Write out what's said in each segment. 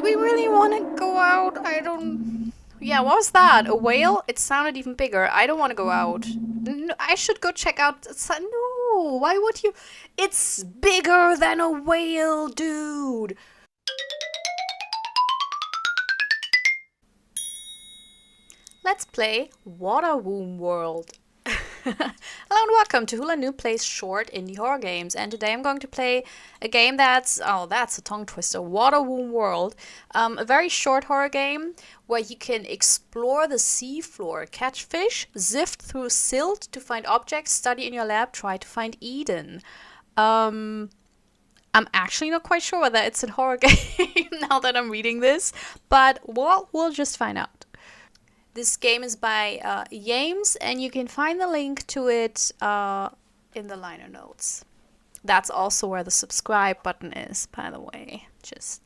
we really want to go out? I don't... Yeah, what was that? A whale? It sounded even bigger. I don't want to go out. No, I should go check out... No, why would you... It's bigger than a whale, dude. Let's play Water Womb World. Hello and welcome to Hula Noob plays short indie horror games, and today I'm going to play a game that's a tongue twister, Water Womb World, a very short horror game where you can explore the sea floor, catch fish, sift through silt to find objects, study in your lab, try to find Eden. I'm actually not quite sure whether it's a horror game now that I'm reading this, but we'll just find out. This game is by Yames, and you can find the link to it in the liner notes. That's also where the subscribe button is, by the way. Just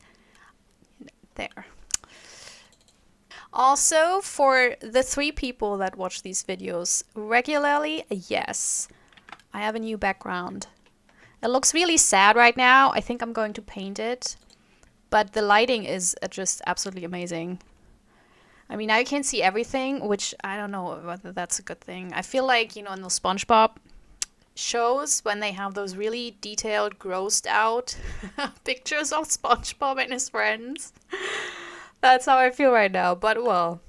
there. Also, for the 3 people that watch these videos regularly, yes, I have a new background. It looks really sad right now. I think I'm going to paint it, but the lighting is just absolutely amazing. I mean, now you can see everything, which I don't know whether that's a good thing. I feel like, you know, in those SpongeBob shows, when they have those really detailed, grossed out pictures of SpongeBob and his friends. That's how I feel right now, but well.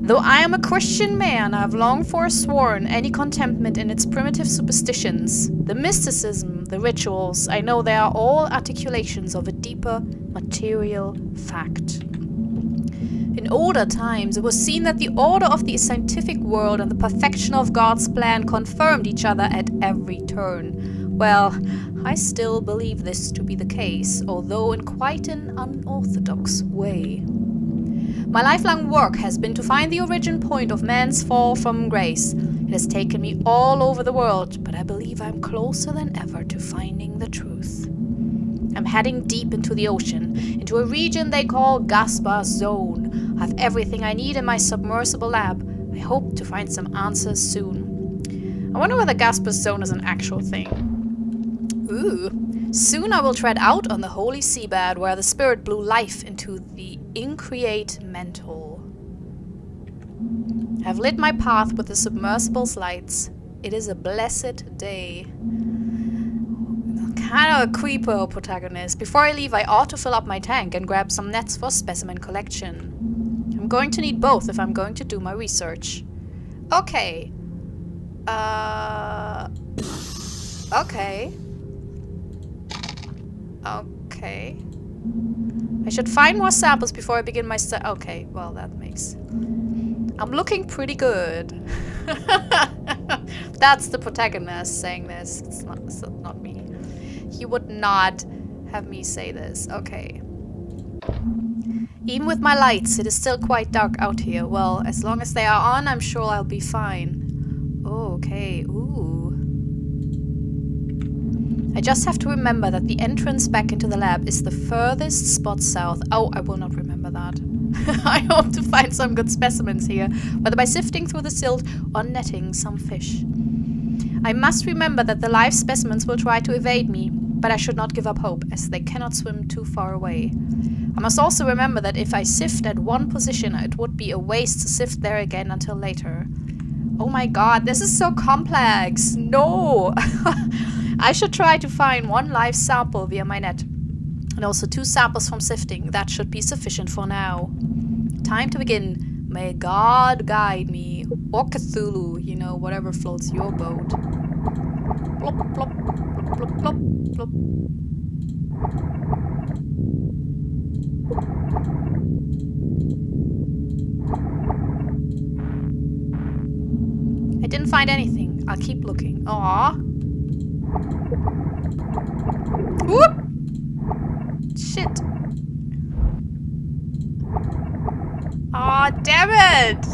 Though I am a Christian man, I have long forsworn any contentment in its primitive superstitions. The mysticism, the rituals, I know they are all articulations of a deeper material fact. In older times, it was seen that the order of the scientific world and the perfection of God's plan confirmed each other at every turn. Well, I still believe this to be the case, although in quite an unorthodox way. My lifelong work has been to find the origin point of man's fall from grace. It has taken me all over the world, but I believe I'm closer than ever to finding the truth. I'm heading deep into the ocean, into a region they call Gaspar's Zone. I have everything I need in my submersible lab. I hope to find some answers soon. I wonder whether Gaspar's Zone is an actual thing. Ooh. Soon I will tread out on the holy seabed where the spirit blew life into the increate mental. I have lit my path with the submersible's lights. It is a blessed day. Kind of a creeper protagonist. Before I leave, I ought to fill up my tank and grab some nets for specimen collection. I'm going to need both if I'm going to do my research. Okay. Okay. Okay. I should find more samples before I begin my okay, well, that makes... I'm looking pretty good. That's the protagonist saying this. It's not me. He would not have me say this. Okay. Even with my lights, it is still quite dark out here. Well, as long as they are on, I'm sure I'll be fine. Oh, okay. Ooh. I just have to remember that the entrance back into the lab is the furthest spot south. Oh, I will not remember that. I hope to find some good specimens here, whether by sifting through the silt or netting some fish. I must remember that the live specimens will try to evade me, but I should not give up hope, as they cannot swim too far away. I must also remember that if I sift at one position, it would be a waste to sift there again until later. Oh my god, this is so complex! No! I should try to find one live sample via my net, and also 2 samples from sifting. That should be sufficient for now. Time to begin. May God guide me. Or Cthulhu, you know, whatever floats your boat. Plop, plop, plop, plop, plop, plop. I didn't find anything. I'll keep looking. Aww. Whoop! Shit. Aw, damn it!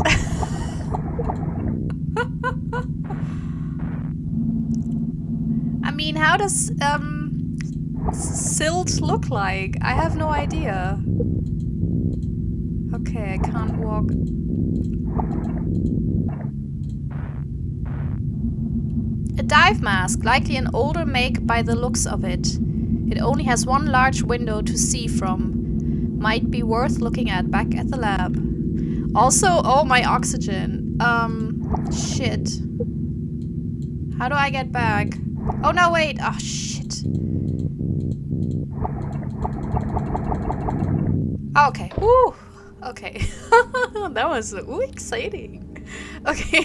I mean, how does, silt look like? I have no idea. Okay, I can't walk. A dive mask, likely an older make by the looks of it. It only has one large window to see from. Might be worth looking at back at the lab. Also, oh, my oxygen. Shit. How do I get back? Oh, no, wait. Oh, shit. Okay. Woo. Okay. That was exciting. Okay.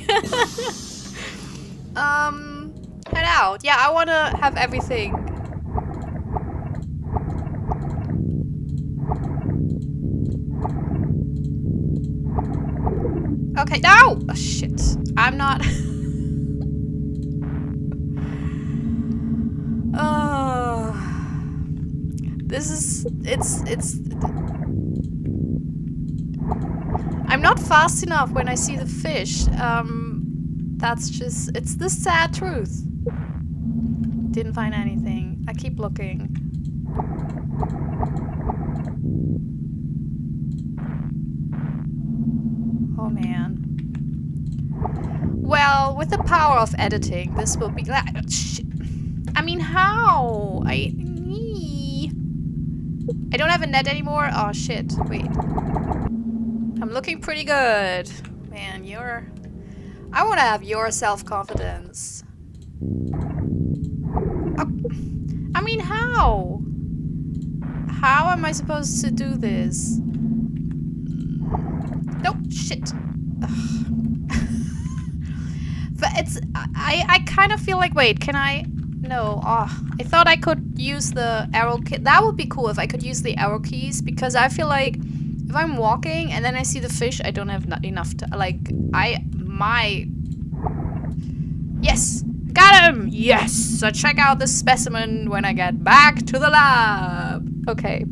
Head out. Yeah, I want to have everything. Okay. No! Oh, shit. I'm not... This is... It's... I'm not fast enough when I see the fish. That's just... It's the sad truth. Didn't find anything. I keep looking. Oh, man. Well, with the power of editing, this will be... shit. I mean, how? I don't have a net anymore. Oh, shit. Wait. I'm looking pretty good. Man, you're... I want to have your self-confidence. Oh. I mean, how? How am I supposed to do this? Nope, shit. But it's... I kind of feel like... Wait, can I... No, I thought I could use the arrow key. That would be cool if I could use the arrow keys, because I feel like if I'm walking and then I see the fish, I don't have enough to, like, Yes! Got him! Yes! So check out the specimen when I get back to the lab. Okay.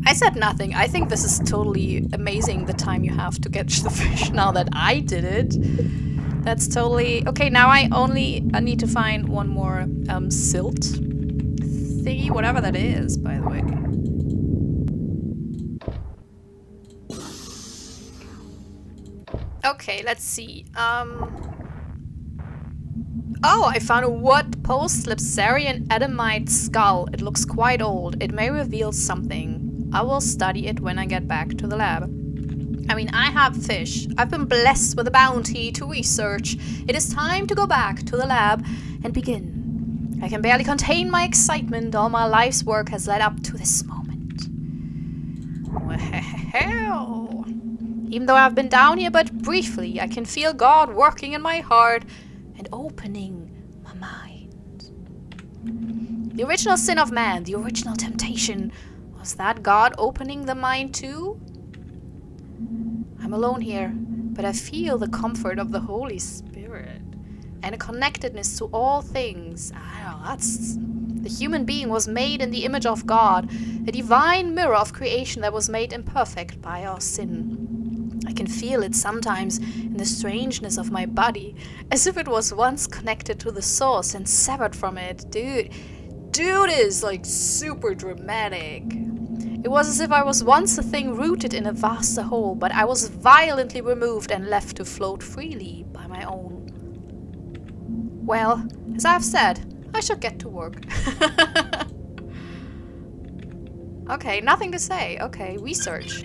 I said nothing. I think this is totally amazing, the time you have to catch the fish now that I did it. That's totally... Okay, now I need to find one more silt thingy, whatever that is, by the way. Okay, let's see. Oh, I found a wood post-Lipsarian Adamite skull. It looks quite old. It may reveal something. I will study it when I get back to the lab. I mean, I have fish. I've been blessed with a bounty to research. It is time to go back to the lab and begin. I can barely contain my excitement. All my life's work has led up to this moment. Well, even though I've been down here but briefly, I can feel God working in my heart and opening my mind. The original sin of man, the original temptation, was that God opening the mind too? I'm alone here, but I feel the comfort of the Holy Spirit and a connectedness to all things. I don't know, that's... The human being was made in the image of God, a divine mirror of creation that was made imperfect by our sin. I can feel it sometimes in the strangeness of my body, as if it was once connected to the source and severed from it. Dude is like super dramatic. It was as if I was once a thing rooted in a vaster whole, but I was violently removed and left to float freely by my own. Well, as I've said, I shall get to work. Okay, nothing to say. Okay, research.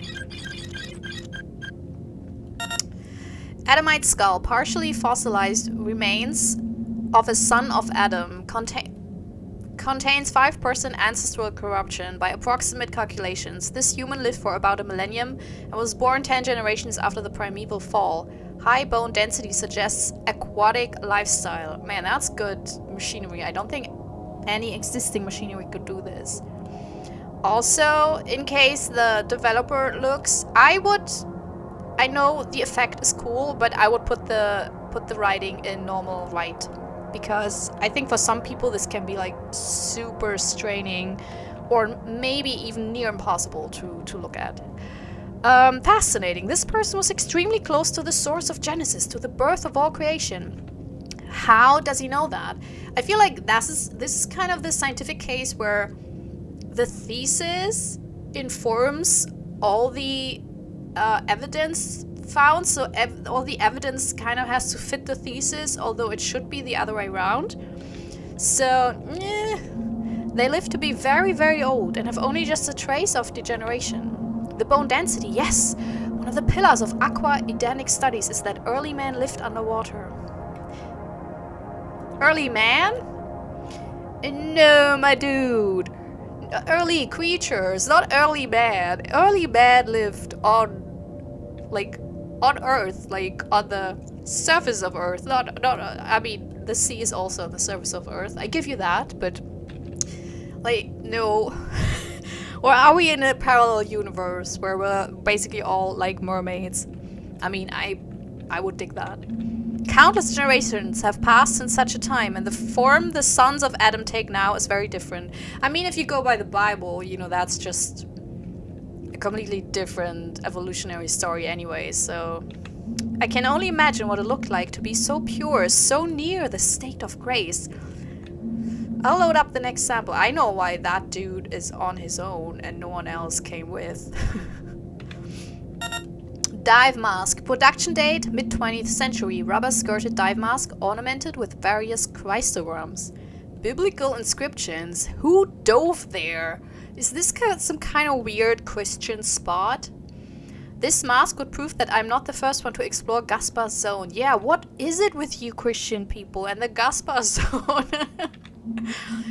Adamite skull, partially fossilized remains of a son of Adam, contains 5% ancestral corruption by approximate calculations. This human lived for about a millennium and was born 10 generations after the primeval fall. High bone density suggests aquatic lifestyle. Man, that's good machinery. I don't think any existing machinery could do this. Also, in case the developer looks, I know the effect is cool, but I would put the writing in normal light. Because I think for some people this can be like super straining or maybe even near impossible to look at. Fascinating. This person was extremely close to the source of Genesis, to the birth of all creation. How does he know that? I feel like this is kind of the scientific case where the thesis informs all the evidence found, so all the evidence kind of has to fit the thesis, although it should be the other way around. So, They live to be very, very old and have only just a trace of degeneration. The bone density, yes! One of the pillars of aqua-edenic studies is that early man lived underwater. Early man? No, my dude. Early creatures, not early man. Early man lived on Earth, like on the surface of Earth. I mean, the sea is also on the surface of Earth. I give you that, but like, no. Or are we in a parallel universe where we're basically all like mermaids? I mean, I would dig that. Countless generations have passed since such a time, and the form the sons of Adam take now is very different. I mean, if you go by the Bible, you know, that's just a completely different evolutionary story anyway, so I can only imagine what it looked like to be so pure, so near the state of grace. I'll load up the next sample. I know why that dude is on his own and no one else came with. Dive mask. Production date, mid-20th century. Rubber-skirted dive mask ornamented with various Christograms. Biblical inscriptions. Who dove there? Is this some kind of weird Christian spot? This mask would prove that I'm not the first one to explore Gaspar Zone. Yeah, what is it with you Christian people and the Gaspar Zone?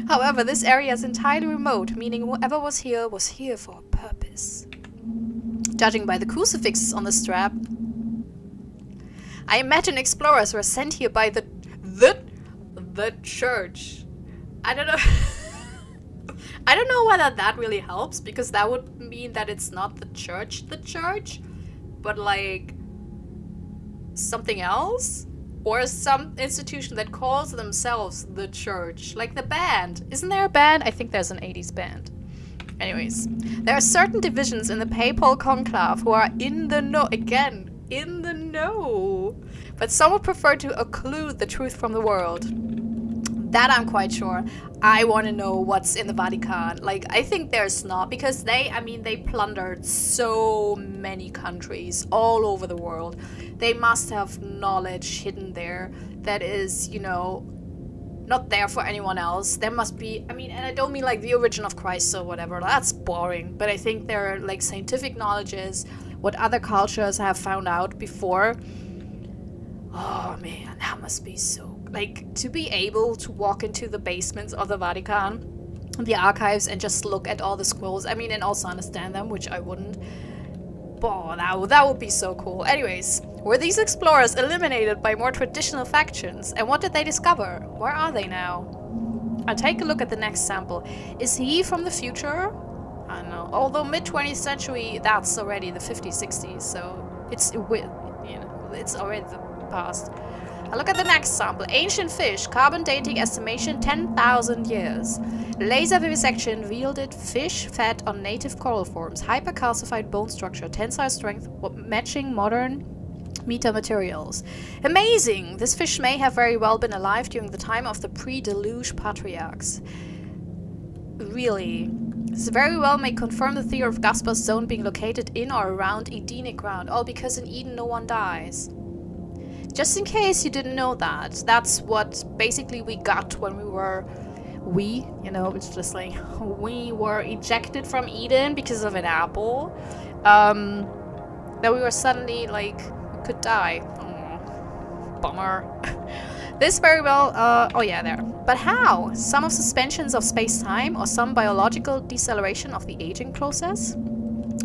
However, this area is entirely remote, meaning whoever was here for a purpose. Judging by the crucifixes on the strap, I imagine explorers were sent here by the church. I don't know. I don't know whether that really helps, because that would mean that it's not the church, but like something else? Or some institution that calls themselves the church. Like the band. Isn't there a band? I think there's an 80s band. Anyways, there are certain divisions in the papal conclave who are in the know. Again, in the know. But some would prefer to occlude the truth from the world. That I'm quite sure. I want to know what's in the Vatican. Like, I think there's not. Because they plundered so many countries all over the world. They must have knowledge hidden there that is, you know, not there for anyone else. There must be, I mean, and I don't mean like the origin of Christ or whatever. That's boring. But I think there are like scientific knowledges, what other cultures have found out before. Oh man, that must be so, like, to be able to walk into the basements of the Vatican, the archives, and just look at all the scrolls. I mean, and also understand them, which I wouldn't. Oh, that would be so cool. Anyways, were these explorers eliminated by more traditional factions? And what did they discover? Where are they now? I'll take a look at the next sample. Is he from the future? I don't know. Although mid-20th century, that's already the 50s, 60s, so it's, you know, it's already the past. I'll look at the next sample. Ancient fish. Carbon dating estimation 10,000 years. Laser vivisection wielded fish fed on native coral forms. Hypercalcified bone structure. Tensile strength matching modern metamaterials. Amazing! This fish may have very well been alive during the time of the pre-deluge patriarchs. Really? This very well may confirm the theory of Gaspar's zone being located in or around Edenic ground. All because in Eden no one dies. Just in case you didn't know that, that's what basically we got when we were, you know, it's just like, we were ejected from Eden because of an apple. That we were suddenly, like, we could die. Oh, bummer. This very well, oh yeah, there. But how? Some of suspensions of space-time or some biological deceleration of the aging process?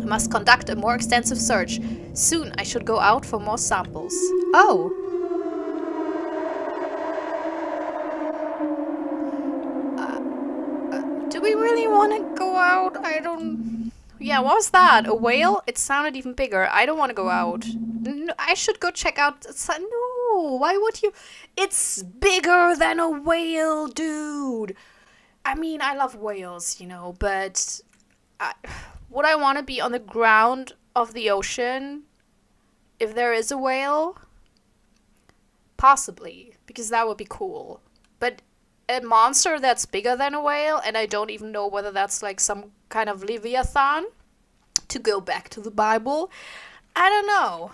I must conduct a more extensive search. Soon I should go out for more samples. Oh! Do we really want to go out? I don't... Yeah, what was that? A whale? It sounded even bigger. I don't want to go out. No, I should go check out... No, why would you... It's bigger than a whale, dude! I mean, I love whales, you know, but... would I want to be on the ground of the ocean if there is a whale? Possibly, because that would be cool. But a monster that's bigger than a whale, and I don't even know whether that's like some kind of Leviathan, to go back to the Bible, I don't know.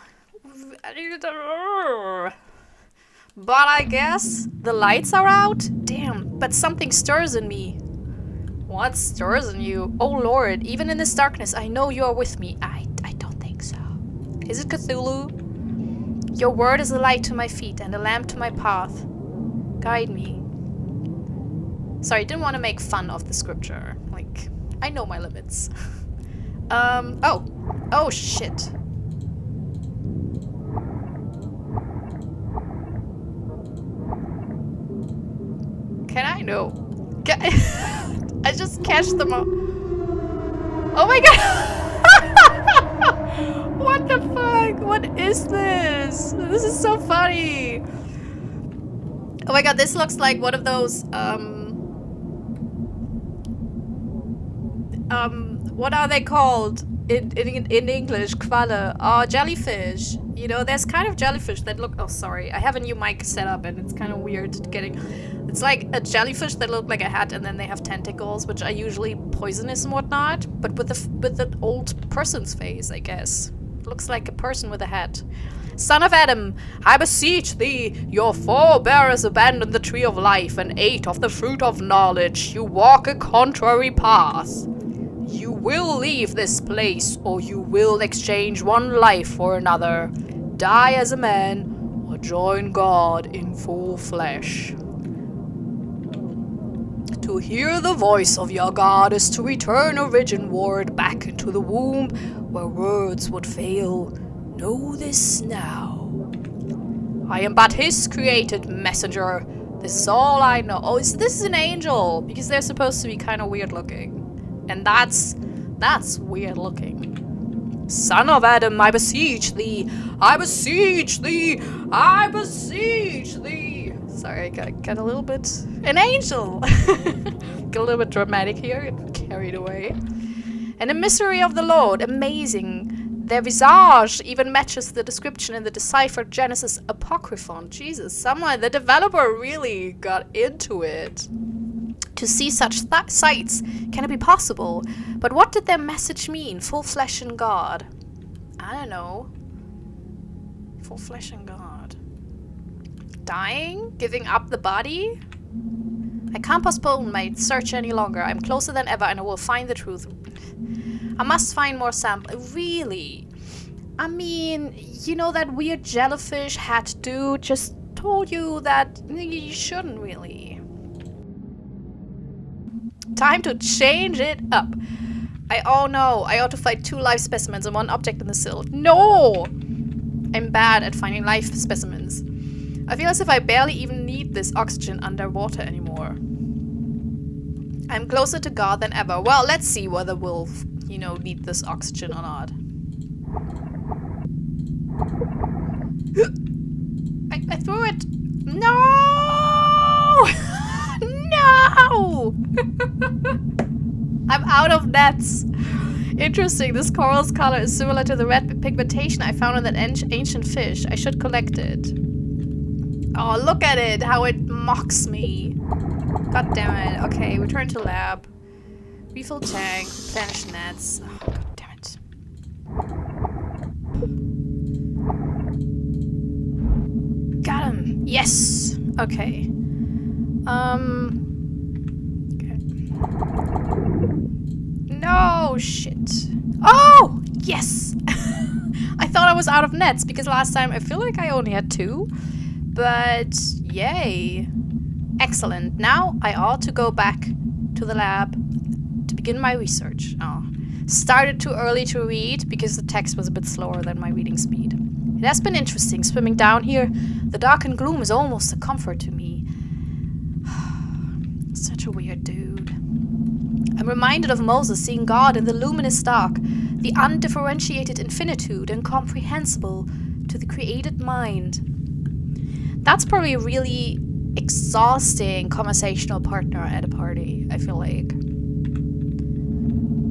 But I guess the lights are out? Damn, but something stirs in me. What stirs in you? Oh Lord, even in this darkness, I know you are with me. I don't think so. Is it Cthulhu? Your word is a light to my feet and a lamp to my path. Guide me. Sorry, didn't want to make fun of the scripture. Like, I know my limits. Oh shit. Can I? No. I just catch them all. Oh my god! What the fuck? What is this? This is so funny. Oh my god, this looks like one of those, what are they called in English? Qualle. Oh, jellyfish. You know, there's kind of jellyfish that look... Oh, sorry. I have a new mic set up and it's kind of weird getting... It's like a jellyfish that look like a hat and then they have tentacles, which are usually poisonous and whatnot, but with the old person's face, I guess. Looks like a person with a hat. Son of Adam, I beseech thee, your forebears abandoned the tree of life and ate of the fruit of knowledge. You walk a contrary path. You will leave this place, or you will exchange one life for another. Die as a man, or join God in full flesh. To hear the voice of your God is to return a virgin ward back into the womb where words would fail. Know this now. I am but his created messenger. This is all I know. Oh, this is an angel, because they're supposed to be kind of weird looking. And that's weird looking. Son of Adam, I beseech thee. I beseech thee. I beseech thee. Sorry, I got a little bit... An angel! Got a little bit dramatic here, carried away. And the mystery of the Lord, amazing. Their visage even matches the description in the deciphered Genesis Apocryphon. Jesus, someone, the developer really got into it. To see such sights, can it be possible? But what did their message mean? Full flesh and God. I don't know. Full flesh and God. Dying? Giving up the body? I can't postpone my search any longer. I'm closer than ever and I will find the truth. I must find more samples. Really? I mean, you know that weird jellyfish hat dude just told you that you shouldn't really. Time to change it up. Oh no, I ought to find 2 live specimens and 1 object in the sill. No! I'm bad at finding live specimens. I feel as if I barely even need this oxygen underwater anymore. I'm closer to God than ever. Well, let's see whether we'll, you know, need this oxygen or not. I threw it! No! No! I'm out of nets. Interesting, this coral's color is similar to the red pigmentation I found on that ancient fish. I should collect it. Oh, look at it, how it mocks me. God damn it. Okay, return to lab. Refill tank, replenish nets. Oh, god damn it. Got him. Yes. Okay. Okay. No, shit. Oh, yes. I thought I was out of nets because last time I feel like I only had 2. But yay. Excellent. Now I ought to go back to the lab to begin my research. Oh. Started too early to read because the text was a bit slower than my reading speed. It has been interesting swimming down here. The dark and gloom is almost a comfort to me. Such a weird dude. I'm reminded of Moses seeing God in the luminous dark, the undifferentiated infinitude incomprehensible to the created mind. That's probably a really exhausting conversational partner at a party, I feel like.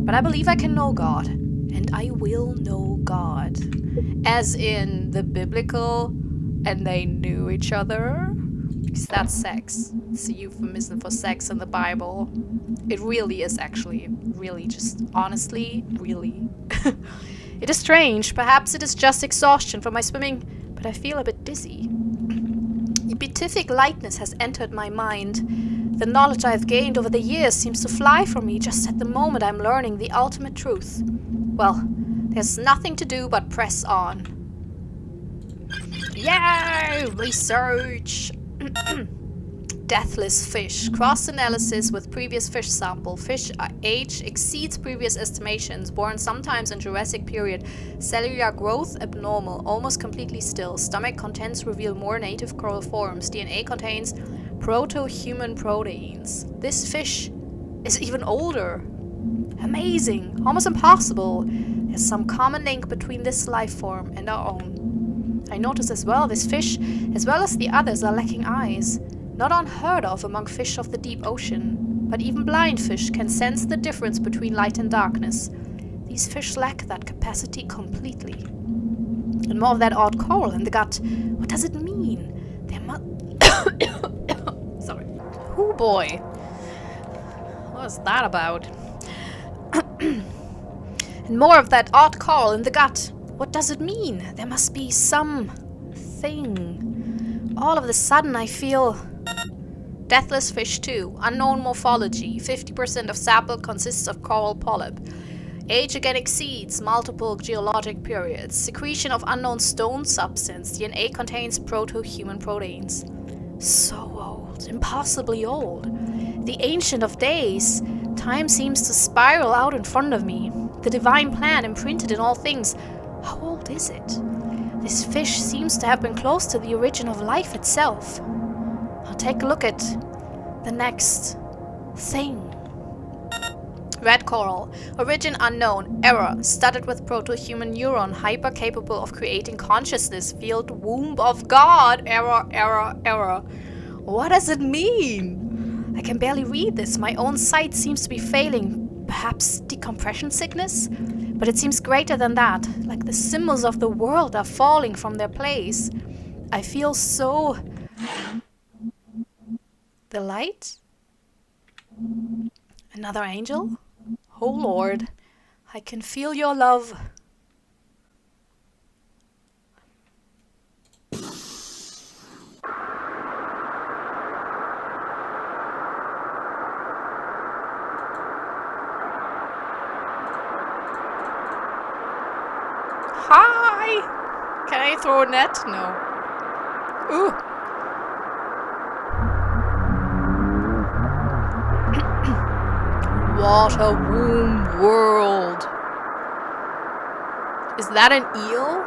But I believe I can know God, and I will know God. As in the biblical, and they knew each other. Because that's sex. It's a euphemism for sex in the Bible. It really is actually, really just, honestly, really. It is strange, perhaps it is just exhaustion from my swimming, but I feel a bit dizzy. A beatific lightness has entered my mind. The knowledge I've gained over the years seems to fly from me just at the moment I'm learning the ultimate truth. Well, there's nothing to do but press on. Yay! Research! Deathless fish. Cross-analysis with previous fish sample. Fish age exceeds previous estimations. Born sometimes in Jurassic period. Cellular growth abnormal. Almost completely still. Stomach contents reveal more native coral forms. DNA contains proto-human proteins. This fish is even older. Amazing. Almost impossible. There's some common link between this life form and our own. I notice as well this fish, as well as the others, are lacking eyes. Not unheard of among fish of the deep ocean, but even blind fish can sense the difference between light and darkness. These fish lack that capacity completely. And more of that odd coral in the gut. What does it mean? There must... Sorry. Oh boy. What was that about? And more of that odd coral in the gut. What does it mean? There must be some thing. All of a sudden I feel... Deathless fish 2. Unknown morphology. 50% of sample consists of coral polyp. Age again exceeds multiple geologic periods. Secretion of unknown stone substance. DNA contains proto-human proteins. So old. Impossibly old. The ancient of days. Time seems to spiral out in front of me. The divine plan imprinted in all things. How old is it? This fish seems to have been close to the origin of life itself. I'll take a look at the next thing. Red coral. Origin unknown. Error. Studded with proto-human neuron. Hyper capable of creating consciousness. Field womb of God. Error, error, error. What does it mean? I can barely read this. My own sight seems to be failing. Perhaps decompression sickness? But it seems greater than that. Like the symbols of the world are falling from their place. I feel so... The light? Another angel? Oh Lord, I can feel your love. Hi! Can I throw a net? No. Ooh. What a womb world. Is that an eel?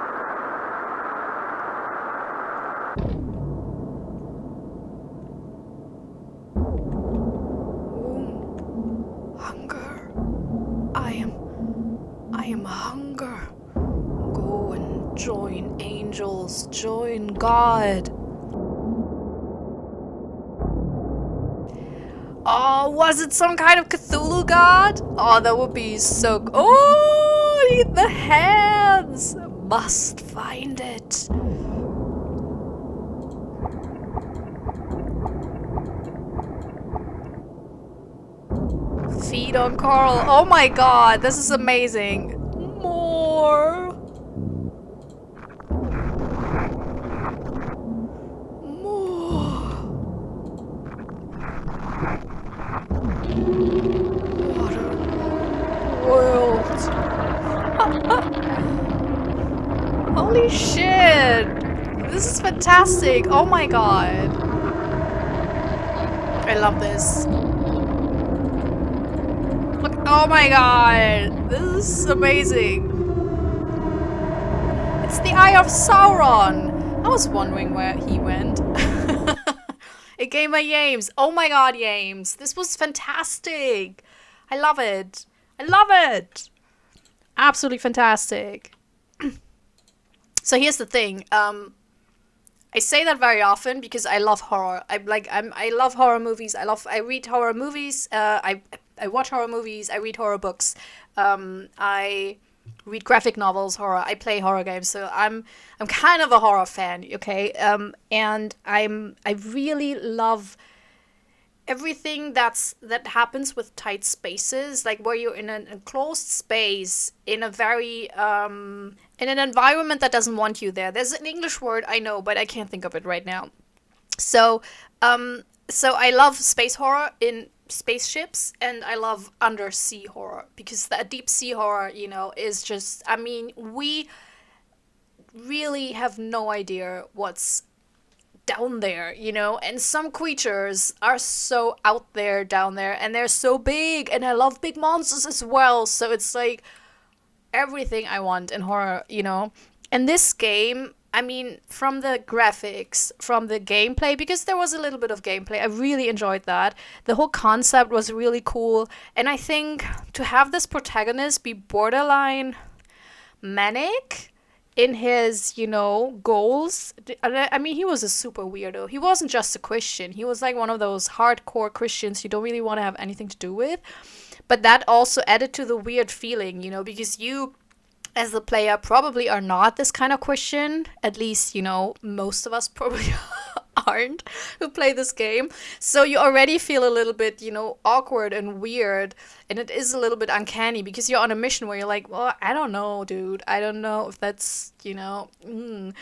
Womb. Hunger. I am hunger. Go and join angels, join God. Oh, was it some kind of Cthulhu god? Oh, that would be so... Oh, the hands! Must find it. Feed on coral. Oh my god, this is amazing. More. Holy shit! This is fantastic! Oh my god! I love this. Look, oh my god! This is amazing! It's the Eye of Sauron! I was wondering where he went. It gave my Yames. Oh my god, Yames! This was fantastic! I love it! I love it! Absolutely fantastic. So here's the thing. I say that very often because I love horror. I love horror movies. I read horror movies. I watch horror movies. I read horror books. I read graphic novels, horror. I play horror games. So I'm kind of a horror fan, okay? And I really love everything that happens with tight spaces, like where you're in an enclosed space in a very in an environment that doesn't want you there. There's an English word, I know, but I can't think of it right now. So So I love space horror in spaceships, and I love undersea horror because that deep sea horror, is just, I mean, we really have no idea what's down there, and some creatures are so out there down there, and they're so big, and I love big monsters as well. So it's like everything I want in horror. And this game, I mean, from the graphics, from the gameplay, because there was a little bit of gameplay, I really enjoyed that. The whole concept was really cool. And I think to have this protagonist be borderline manic in his, goals. I mean, he was a super weirdo. He wasn't just a Christian. He was like one of those hardcore Christians you don't really want to have anything to do with. But that also added to the weird feeling, because you, as the player, probably are not this kind of Christian. At least, most of us probably aren't who play this game. So you already feel a little bit, awkward and weird. And it is a little bit uncanny because you're on a mission where you're like, well, I don't know, dude. I don't know if that's, And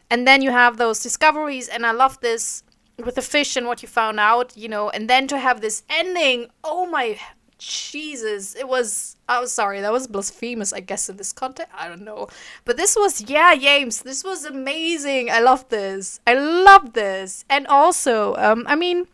then you have those discoveries. And I love this with the fish and what you found out, and then to have this ending. Oh my Jesus, it was. Oh, sorry, that was blasphemous, I guess, in this context. I don't know. But this was, yeah, Yames, this was amazing. I love this. I love this. And also, I mean,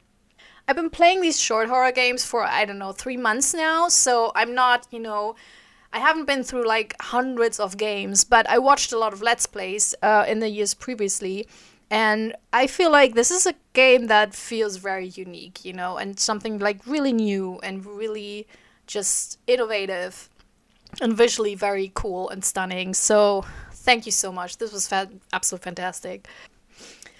I've been playing these short horror games for, I don't know, 3 months now. So I'm not, I haven't been through like hundreds of games, but I watched a lot of Let's Plays in the years previously. And I feel like this is a game that feels very unique, and something like really new and really just innovative and visually very cool and stunning. So thank you so much. This was absolutely fantastic.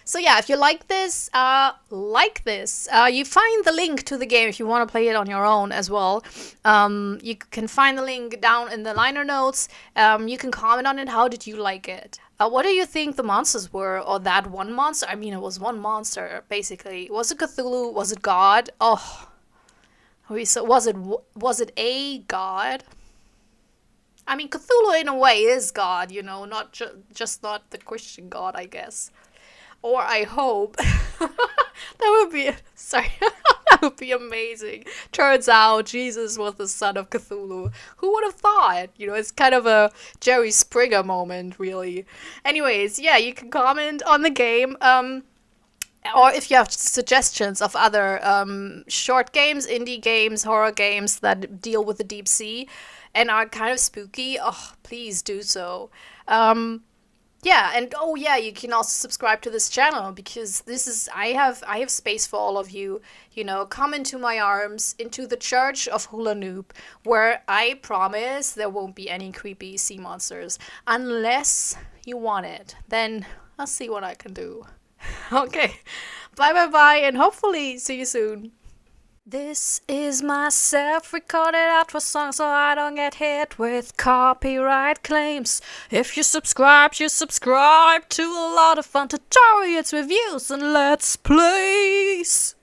So yeah, if you like this, you find the link to the game if you want to play it on your own as well. You can find the link down in the liner notes. You can comment on it. How did you like it? What do you think the monsters were, or that one monster? I mean, it was one monster basically. Was it Cthulhu? Was it God? Oh, so was it a god? I mean, Cthulhu in a way is God, not just not the Christian God, I guess. Or I hope. That would be, sorry, that would be amazing. Turns out Jesus was the son of Cthulhu. Who would have thought? It's kind of a Jerry Springer moment, really. Anyways, yeah, you can comment on the game. Or if you have suggestions of other short games, indie games, horror games that deal with the deep sea and are kind of spooky, oh, please do so. Yeah, and oh yeah, you can also subscribe to this channel because this is I have space for all of you. Come into my arms, into the church of Hula Noob, where I promise there won't be any creepy sea monsters unless you want it. Then I'll see what I can do. Okay, bye, and hopefully see you soon. This is my self-recorded outro song so I don't get hit with copyright claims. If you subscribe to a lot of fun tutorials, reviews, and let's plays.